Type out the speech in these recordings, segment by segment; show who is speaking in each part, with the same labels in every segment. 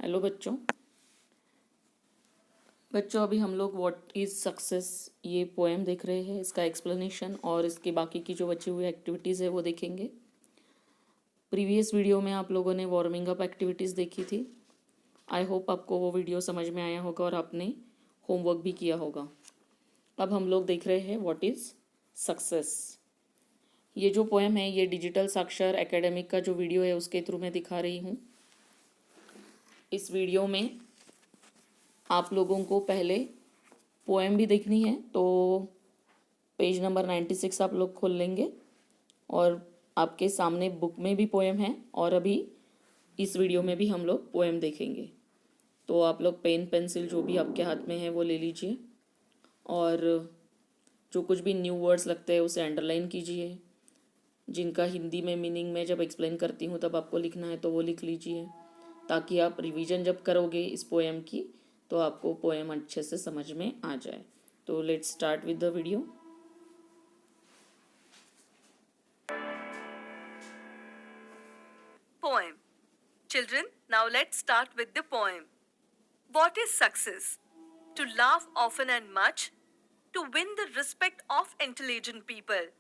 Speaker 1: Hello बच्चों। अभी हम लोग व्हाट इज़ सक्सेस ये पोएम देख रहे हैं। इसका एक्सप्लेनेशन और इसके बाकी की जो बची हुई एक्टिविटीज़ है वो देखेंगे। प्रीवियस वीडियो में आप लोगों ने वार्मिंग अप एक्टिविटीज़ देखी थी। आई होप आपको वो वीडियो समझ में आया होगा और आपने होमवर्क भी किया होगा। अब हम लोग देख रहे हैं व्हाट इज़ सक्सेस। ये जो पोएम है ये डिजिटल साक्षर एकेडमिक का जो वीडियो है उसके थ्रू मैं दिखा रही हूँ। इस वीडियो में आप लोगों को पहले पोएम भी देखनी है तो पेज नंबर 96 आप लोग खोल लेंगे और आपके सामने बुक में भी पोएम है और अभी इस वीडियो में भी हम लोग पोएम देखेंगे। तो आप लोग पेन पेंसिल जो भी आपके हाथ में है वो ले लीजिए और जो कुछ भी न्यू वर्ड्स लगते हैं उसे अंडरलाइन कीजिए। जिनका हिंदी में मीनिंग मैं जब एक्सप्लेन करती हूँ तब आपको लिखना है तो वो लिख लीजिए, ताकि आप रिवीजन जब करोगे इस पोएम की तो आपको पोएम अच्छे से समझ में आ जाए। तो let's start with the video.
Speaker 2: Poem. Children, now let's start with the poem. What is success? To laugh often and much, to win the respect of intelligent people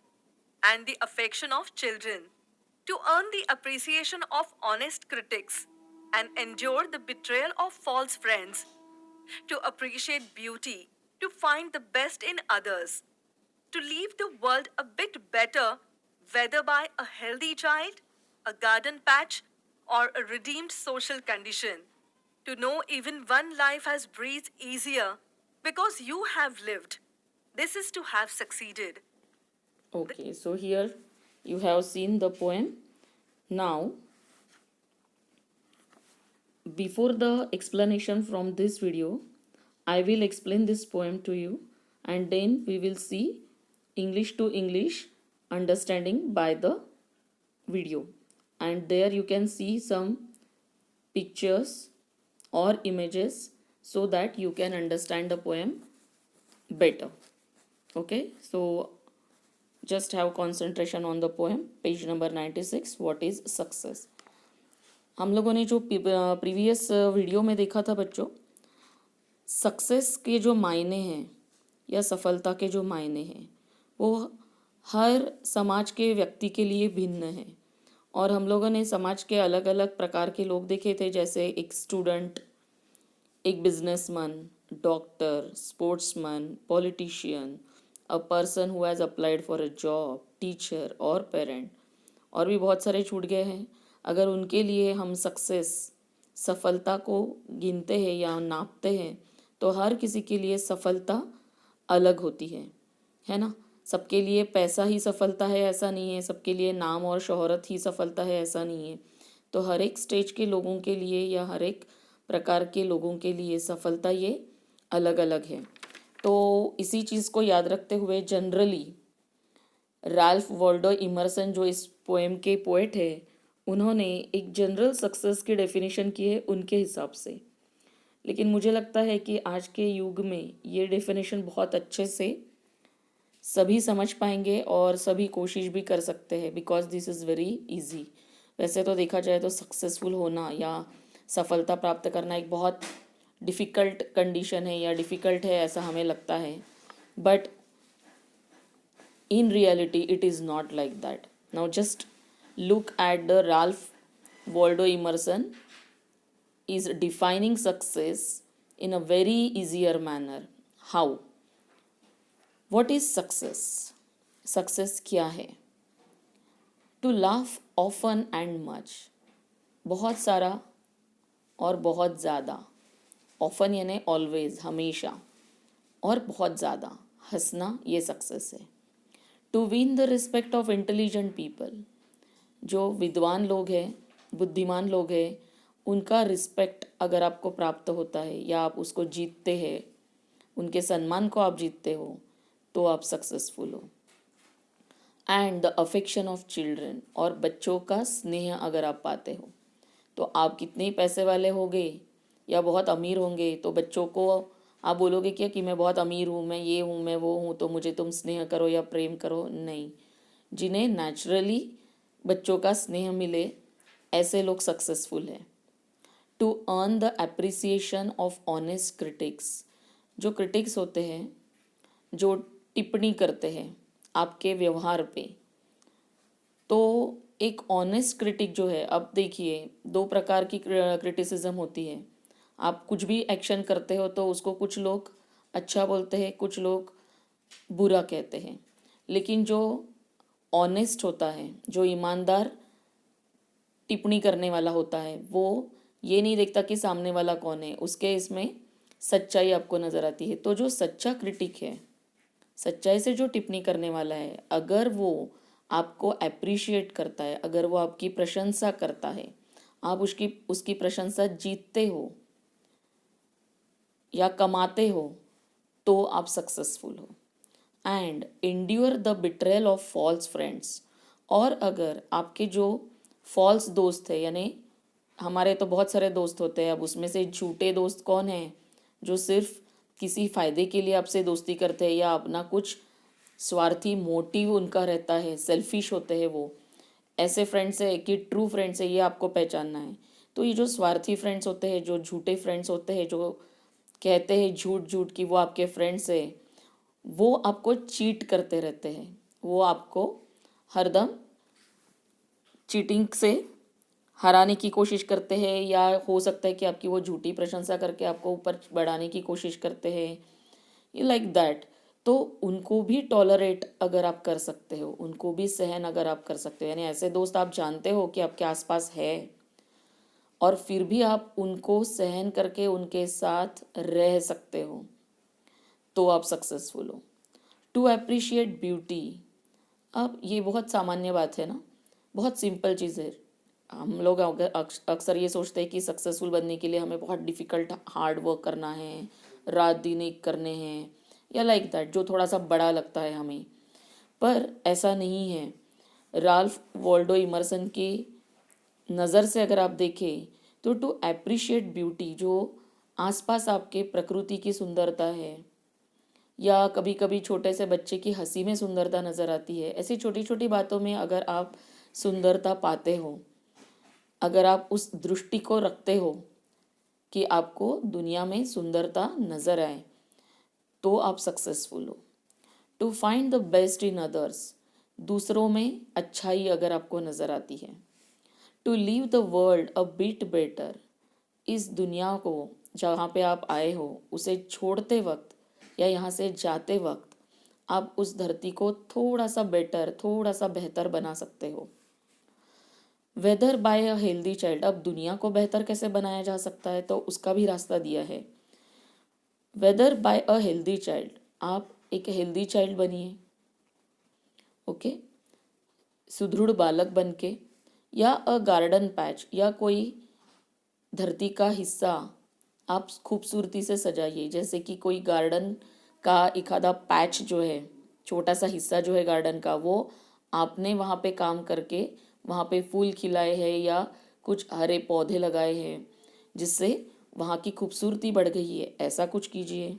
Speaker 2: and the affection of children, to earn the appreciation of honest critics and endure the betrayal of false friends, to appreciate beauty, to find the best in others, to leave the world a bit better, whether by a healthy child, a garden patch, or a redeemed social condition. To know even one life has breathed easier because you have lived. This is to have succeeded.
Speaker 1: Okay, so here you have seen the poem. Now, before the explanation from this video, I will explain this poem to you and then we will see English to English understanding by the video. And there you can see some pictures or images so that you can understand the poem better. Okay, so just have concentration on the poem. Page number 96. What is success? हम लोगों ने जो previous video में देखा था बच्चों, success के जो मायने हैं या सफलता के जो मायने हैं वो हर समाज के व्यक्ति के लिए भिन्न है। और हम लोगों ने समाज के अलग अलग प्रकार के लोग देखे थे, जैसे एक स्टूडेंट, एक businessman, doctor, sportsman, politician, a person who has applied for a job, teacher और पेरेंट, और भी बहुत सारे छूट गए हैं। अगर उनके लिए हम सक्सेस, सफलता को गिनते हैं या नापते हैं तो हर किसी के लिए सफलता अलग होती है ना। सबके लिए पैसा ही सफलता है ऐसा नहीं है, सबके लिए नाम और शोहरत ही सफलता है ऐसा नहीं है। तो हर एक स्टेज के लोगों के लिए या हर एक प्रकार के लोगों के लिए सफलता ये अलग अलग है। तो इसी चीज़ को याद रखते हुए जनरली राल्फ वॉल्डो इमर्सन जो इस पोएम के पोएट है, उन्होंने एक जनरल सक्सेस की डेफिनेशन की है उनके हिसाब से। लेकिन मुझे लगता है कि आज के युग में ये डेफिनेशन बहुत अच्छे से सभी समझ पाएंगे और सभी कोशिश भी कर सकते हैं, because this is very easy. वैसे तो देखा जाए तो सक्सेसफुल होना या सफलता प्राप्त करना एक बहुत डिफ़िकल्ट कंडीशन है या डिफ़िकल्ट है ऐसा हमें लगता है, but in reality it is not like that. Now just look at the Ralph Waldo Emerson is defining success in a very easier manner. How? What is success? Success क्या है? To laugh often and much. बहुत सारा और बहुत ज़्यादा। often यानी always, हमेशा, और बहुत ज़्यादा हंसना ये सक्सेस है। To win the respect of intelligent people, जो विद्वान लोग हैं, बुद्धिमान लोग हैं, उनका रिस्पेक्ट अगर आपको प्राप्त होता है या आप उसको जीतते हैं, उनके सम्मान को आप जीतते हो तो आप सक्सेसफुल हो। And the affection of children, और बच्चों का स्नेह अगर आप पाते हो तो आप कितने ही पैसे वाले होंगे या बहुत अमीर होंगे तो बच्चों को आप बोलोगे क्या कि मैं बहुत अमीर हूँ, मैं ये हूँ, मैं वो हूँ, तो मुझे तुम स्नेह करो या प्रेम करो। नहीं, जिन्हें नेचुरली बच्चों का स्नेह मिले ऐसे लोग सक्सेसफुल हैं। To earn the appreciation of honest critics. जो क्रिटिक्स होते हैं, जो टिप्पणी करते हैं आपके व्यवहार पे, तो एक ऑनेस्ट क्रिटिक जो है, अब देखिए दो प्रकार की क्रिटिसिज्म होती है। आप कुछ भी एक्शन करते हो तो उसको कुछ लोग अच्छा बोलते हैं, कुछ लोग बुरा कहते हैं। लेकिन जो ऑनेस्ट होता है, जो ईमानदार टिप्पणी करने वाला होता है, वो ये नहीं देखता कि सामने वाला कौन है, उसके इसमें सच्चाई आपको नज़र आती है। तो जो सच्चा क्रिटिक है, सच्चाई से जो टिप्पणी करने वाला है, अगर वो आपको अप्रिशिएट करता है, अगर वो आपकी प्रशंसा करता है, आप उसकी प्रशंसा जीतते हो या कमाते हो, तो आप सक्सेसफुल हो। And endure the betrayal of false friends. और अगर आपके जो फॉल्स दोस्त है, यानी हमारे तो बहुत सारे दोस्त होते हैं, अब उसमें से झूठे दोस्त कौन हैं, जो सिर्फ किसी फ़ायदे के लिए आपसे दोस्ती करते हैं या अपना कुछ स्वार्थी मोटिव उनका रहता है, सेल्फिश होते हैं वो। ऐसे फ्रेंड्स है कि ट्रू फ्रेंड्स है, ये आपको पहचानना है। तो ये जो स्वार्थी फ्रेंड्स होते हैं, जो झूठे फ्रेंड्स होते हैं, जो कहते हैं झूठ झूठ कि वो आपके फ्रेंड्स है, वो आपको चीट करते रहते हैं। वो आपको हरदम चीटिंग से हराने की कोशिश करते हैं, या हो सकता है कि आपकी वो झूठी प्रशंसा करके आपको ऊपर बढ़ाने की कोशिश करते हैं, ये लाइक दैट। तो उनको भी टॉलरेट अगर आप कर सकते हो, उनको भी सहन अगर आप कर सकते हो, यानी ऐसे दोस्त आप जानते हो कि आपके आसपास है और फिर भी आप उनको सहन करके उनके साथ रह सकते हो, तो आप सक्सेसफुल हो। To appreciate beauty. अब ये बहुत सामान्य बात है ना, बहुत सिंपल चीज़ है। हम लोग अक्सर ये सोचते हैं कि सक्सेसफुल बनने के लिए हमें बहुत डिफ़िकल्ट हार्ड वर्क करना है, रात दिन एक करने हैं, या लाइक दैट, जो थोड़ा सा बड़ा लगता है हमें। पर ऐसा नहीं है। राल्फ वॉल्डो इमर्सन की नज़र से अगर आप देखें, तो टू अप्रिशिएट ब्यूटी, जो आसपास आपके प्रकृति की सुंदरता है, या कभी कभी छोटे से बच्चे की हंसी में सुंदरता नज़र आती है, ऐसी छोटी छोटी बातों में अगर आप सुंदरता पाते हो, अगर आप उस दृष्टि को रखते हो कि आपको दुनिया में सुंदरता नज़र आए, तो आप सक्सेसफुल हो। To find the best in others. दूसरों में अच्छाई अगर आपको नज़र आती है। To leave the world a bit better. इस दुनिया को जहाँ पे आप आए हो उसे छोड़ते वक्त या यहाँ से जाते वक्त आप उस धरती को थोड़ा सा बेटर, थोड़ा सा बेहतर बना सकते हो। Whether by a healthy child. अब दुनिया को बेहतर कैसे बनाया जा सकता है, तो उसका भी रास्ता दिया है। Whether by a healthy child, आप एक हेल्दी चाइल्ड बनिए, ओके, सुदृढ़ बालक बन के, या अ गार्डन पैच, या कोई धरती का हिस्सा आप खूबसूरती से सजाइए। जैसे कि कोई गार्डन का एक आधा पैच जो है, छोटा सा हिस्सा जो है गार्डन का, वो आपने वहाँ पे काम करके वहाँ पे फूल खिलाए हैं या कुछ हरे पौधे लगाए हैं, जिससे वहाँ की खूबसूरती बढ़ गई है, ऐसा कुछ कीजिए।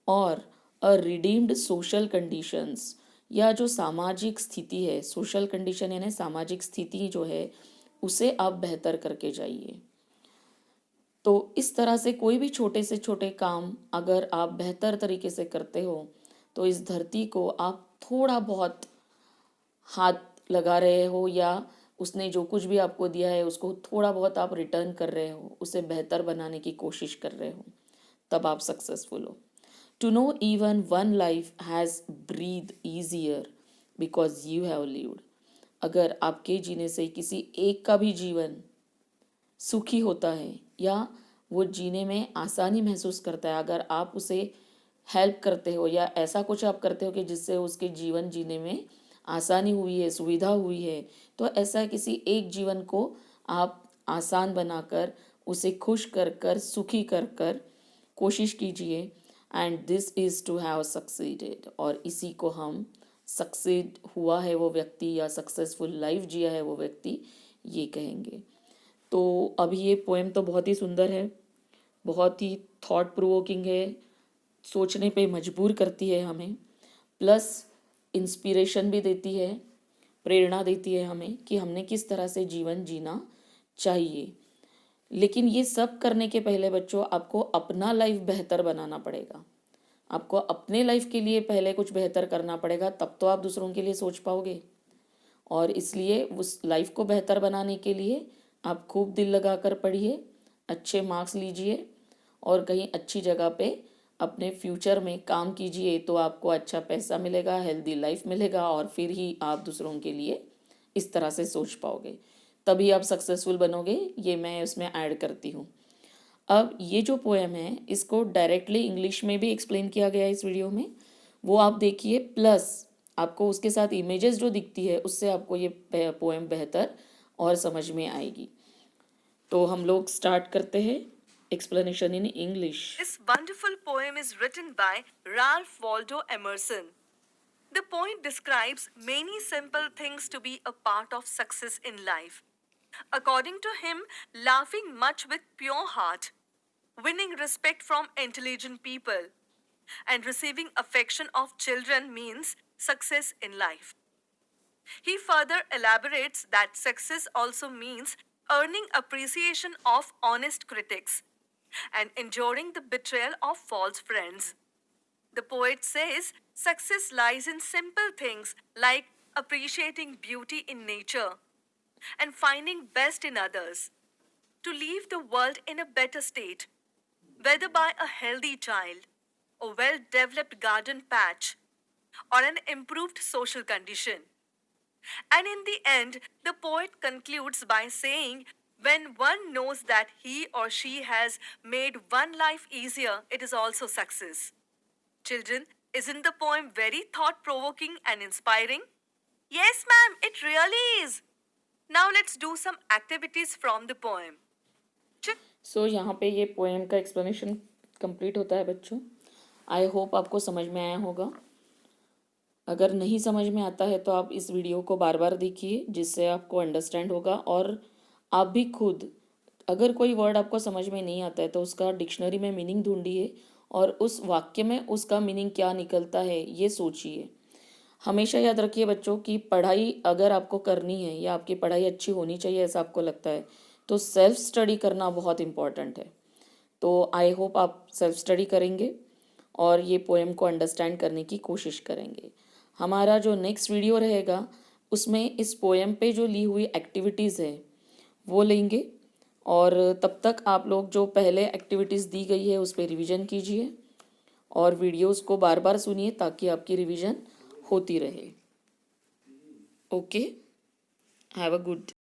Speaker 1: और अ रिडीम्ड सोशल कंडीशंस, या जो सामाजिक स्थिति है, सोशल कंडीशन यानी सामाजिक स्थिति जो है, उसे आप बेहतर करके जाइए। तो इस तरह से कोई भी छोटे से छोटे काम अगर आप बेहतर तरीके से करते हो, तो इस धरती को आप थोड़ा बहुत हाथ लगा रहे हो, या उसने जो कुछ भी आपको दिया है उसको थोड़ा बहुत आप रिटर्न कर रहे हो, उसे बेहतर बनाने की कोशिश कर रहे हो, तब आप सक्सेसफुल हो। To know even one life has breathe easier because you have lived. अगर आपके जीने से किसी एक का भी जीवन सुखी होता है, या वो जीने में आसानी महसूस करता है, अगर आप उसे हेल्प करते हो या ऐसा कुछ आप करते हो कि जिससे उसके जीवन जीने में आसानी हुई है, सुविधा हुई है, तो ऐसा किसी एक जीवन को आप आसान बनाकर, उसे खुश कर कर, सुखी कर कर कोशिश कीजिए। And this is to have succeeded. और इसी को हम सक्सीड हुआ है वो व्यक्ति, या सक्सेसफुल लाइफ जिया है वो व्यक्ति, ये कहेंगे। तो अभी ये पोएम तो बहुत ही सुंदर है, बहुत ही थॉट प्रोवोकिंग है, सोचने पे मजबूर करती है हमें, प्लस इंस्पिरेशन भी देती है, प्रेरणा देती है हमें कि हमने किस तरह से जीवन जीना चाहिए। लेकिन ये सब करने के पहले बच्चों आपको अपना लाइफ बेहतर बनाना पड़ेगा। आपको अपने लाइफ के लिए पहले कुछ बेहतर करना पड़ेगा, तब तो आप दूसरों के लिए सोच पाओगे। और इसलिए उस लाइफ को बेहतर बनाने के लिए आप खूब दिल लगाकर पढ़िए, अच्छे मार्क्स लीजिए और कहीं अच्छी जगह पे अपने फ्यूचर में काम कीजिए, तो आपको अच्छा पैसा मिलेगा, हेल्दी लाइफ मिलेगा और फिर ही आप दूसरों के लिए इस तरह से सोच पाओगे, तभी आप सक्सेसफुल बनोगे। ये मैं उसमें ऐड करती हूँ। अब ये जो पोएम है इसको डायरेक्टली इंग्लिश में भी एक्सप्लेन किया गया है इस वीडियो में, वो आप देखिए, प्लस आपको उसके साथ इमेजेस जो दिखती है उससे आपको ये पोएम बेहतर और समझ में आएगी। तो हम लोग स्टार्ट करते हैं explanation in English.
Speaker 2: This wonderful poem is written by Ralph Waldo Emerson. The poem describes many simple things to be a part of success in life. According to him, laughing much with pure heart, winning respect from intelligent people, and receiving affection of children means success in life. He further elaborates that success also means earning appreciation of honest critics and enduring the betrayal of false friends. The poet says success lies in simple things like appreciating beauty in nature and finding best in others to leave the world in a better state, whether by a healthy child, a well developed garden patch, or an improved social condition. And in the end, the poet concludes by saying, when one knows that he or she has made one life easier, it is also success. Children, isn't the poem very thought provoking and inspiring? Yes, ma'am, it really is. Now let's do some activities from the poem.
Speaker 1: सो यहाँ पे ये poem का explanation complete होता है बच्चों। I hope आपको समझ में आया होगा। अगर नहीं समझ में आता है तो आप इस वीडियो को बार बार देखिए, जिससे आपको अंडरस्टैंड होगा। और आप भी खुद अगर कोई वर्ड आपको समझ में नहीं आता है तो उसका डिक्शनरी में मीनिंग ढूंढिए और उस वाक्य में उसका मीनिंग क्या निकलता है ये सोचिए। हमेशा याद रखिए बच्चों कि पढ़ाई अगर आपको करनी है या आपकी पढ़ाई अच्छी होनी चाहिए ऐसा आपको लगता है तो सेल्फ स्टडी करना बहुत इम्पॉर्टेंट है। तो आई होप आप सेल्फ स्टडी करेंगे और ये पोएम को अंडरस्टैंड करने की कोशिश करेंगे। हमारा जो नेक्स्ट वीडियो रहेगा उसमें इस पोएम पे जो ली हुई एक्टिविटीज़ है वो लेंगे, और तब तक आप लोग जो पहले एक्टिविटीज़ दी गई है उस पर रिवीजन कीजिए और वीडियोस को बार बार सुनिए ताकि आपकी रिवीजन होती रहे। Okay, have a good